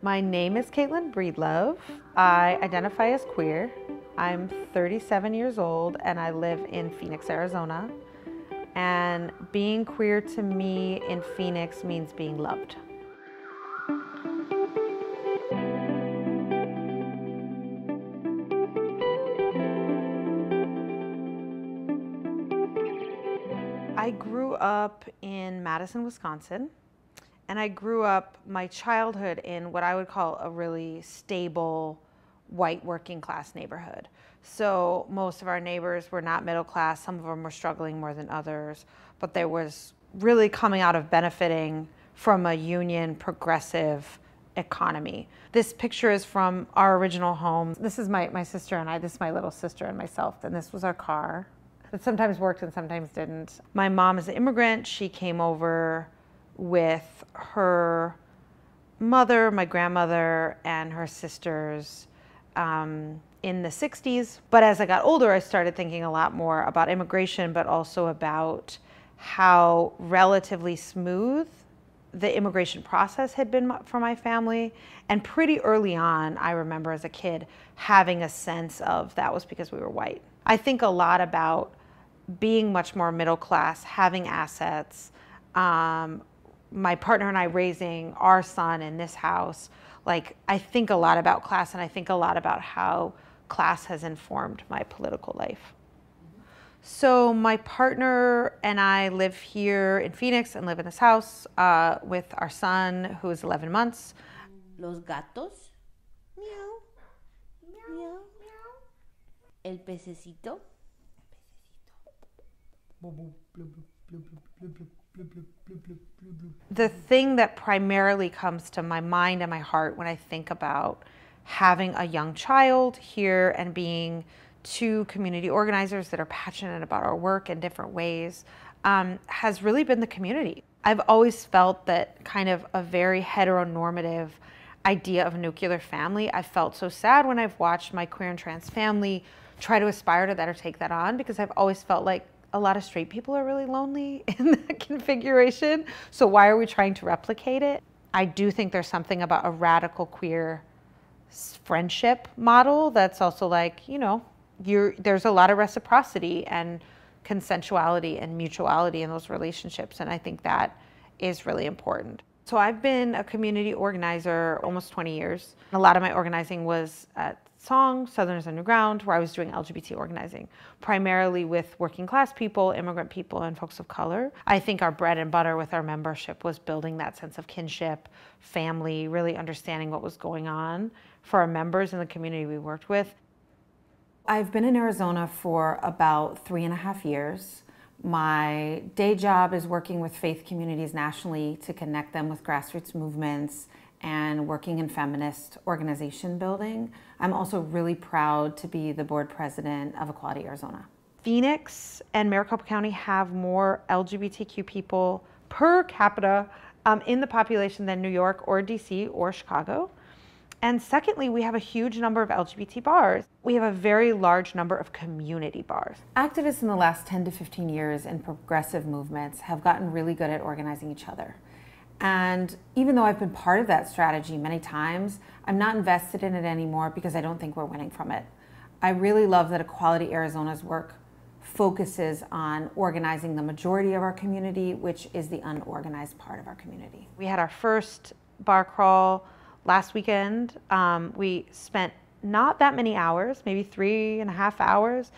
My name is Breedlove. I identify as queer. I'm 37 years old and I live in Phoenix, Arizona. And being queer to me in Phoenix means being loved. I grew up in Madison, Wisconsin, and I grew up my childhood in what I would call a really stable, white working class neighborhood. So most of our neighbors were not middle class. Some of them were struggling more than others, but there was really coming out of benefiting from a union progressive economy. This picture is from our original home. This is my sister and I, this is my little sister and myself, and this was our car. It sometimes worked and sometimes didn't. My mom is an immigrant. She came over with her mother, my grandmother, and her sisters in the 60s. But as I got older, I started thinking a lot more about immigration, but also about how relatively smooth the immigration process had been for my family. And pretty early on, I remember as a kid having a sense of that was because we were white. I think a lot about being much more middle class, having assets, my partner and I raising our son in this house. Like, I think a lot about class, and I think a lot about how class has informed my political life. So my partner and I live here in Phoenix and live in this house with our son, who is 11 months. Los gatos. Miau. Miau. El pececito. The thing that primarily comes to my mind and my heart when I think about having a young child here and being two community organizers that are passionate about our work in different ways has really been the community. I've always felt that kind of a very heteronormative idea of a nuclear family. I felt so sad when I've watched my queer and trans family try to aspire to that or take that on, because I've always felt like a lot of straight people are really lonely in that configuration. So why are we trying to replicate it? I do think there's something about a radical queer friendship model that's also like, you know, there's a lot of reciprocity and consensuality and mutuality in those relationships. And I think that is really important. So I've been a community organizer almost 20 years. A lot of my organizing was at SONG, Southerners Underground, where I was doing LGBT organizing, primarily with working class people, immigrant people, and folks of color. I think our bread and butter with our membership was building that sense of kinship, family, really understanding what was going on for our members in the community we worked with. I've been in Arizona for about 3.5 years. My day job is working with faith communities nationally to connect them with grassroots movements and working in feminist organization building. I'm also really proud to be the board president of Equality Arizona. Phoenix and Maricopa County have more LGBTQ people per capita in the population than New York or DC or Chicago. And secondly, we have a huge number of LGBT bars. We have a very large number of community bars. Activists in the last 10 to 15 years in progressive movements have gotten really good at organizing each other. And even though I've been part of that strategy many times, I'm not invested in it anymore because I don't think we're winning from it. I really love that Equality Arizona's work focuses on organizing the majority of our community, which is the unorganized part of our community. We had our first bar crawl last weekend. We spent not that many hours, maybe 3.5 hours,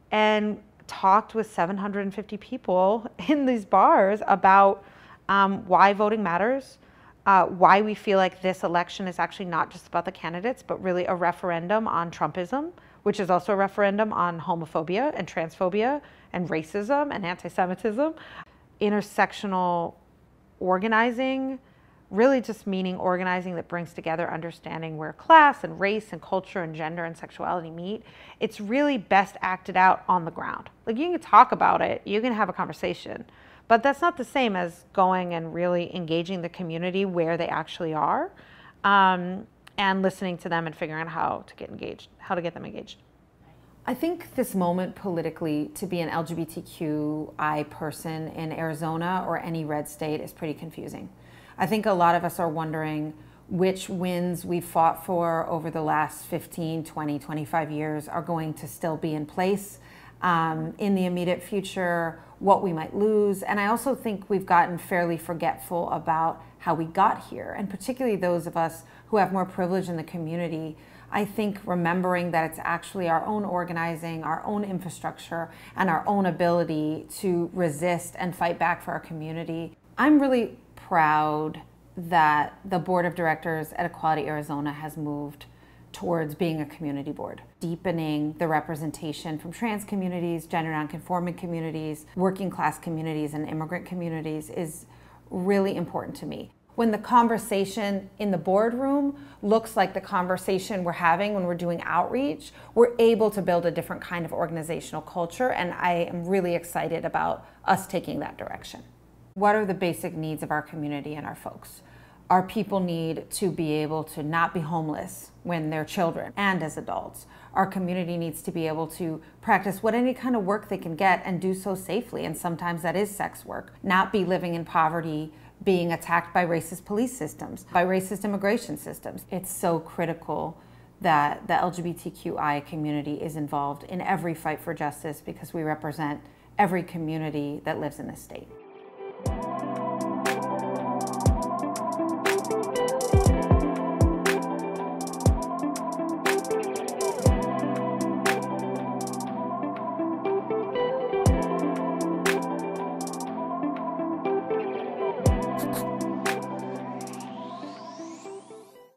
and talked with 750 people in these bars about why voting matters, why we feel like this election is actually not just about the candidates, but really a referendum on Trumpism, which is also a referendum on homophobia and transphobia and racism and anti-Semitism. Intersectional organizing, really just meaning organizing that brings together understanding where class and race and culture and gender and sexuality meet. It's really best acted out on the ground. Like, you can talk about it, you can have a conversation, but that's not the same as going and really engaging the community where they actually are, and listening to them and figuring out how to get engaged, how to get them engaged. I think this moment politically to be an LGBTQI person in Arizona or any red state is pretty confusing. I think a lot of us are wondering, which wins we fought for over the last 15, 20, 25 years are going to still be in place in the immediate future, what we might lose. And I also think we've gotten fairly forgetful about how we got here, and particularly those of us who have more privilege in the community. I think remembering that it's actually our own organizing, our own infrastructure, and our own ability to resist and fight back for our community. I'm really proud that the board of directors at Equality Arizona has moved towards being a community board, deepening the representation from trans communities, gender nonconforming communities, working class communities, and immigrant communities is really important to me. When the conversation in the boardroom looks like the conversation we're having when we're doing outreach, we're able to build a different kind of organizational culture, and I am really excited about us taking that direction. What are the basic needs of our community and our folks? Our people need to be able to not be homeless when they're children and as adults. Our community needs to be able to practice any kind of work they can get and do so safely, and sometimes that is sex work. Not be living in poverty, being attacked by racist police systems, by racist immigration systems. It's so critical that the LGBTQI community is involved in every fight for justice, because we represent every community that lives in this state.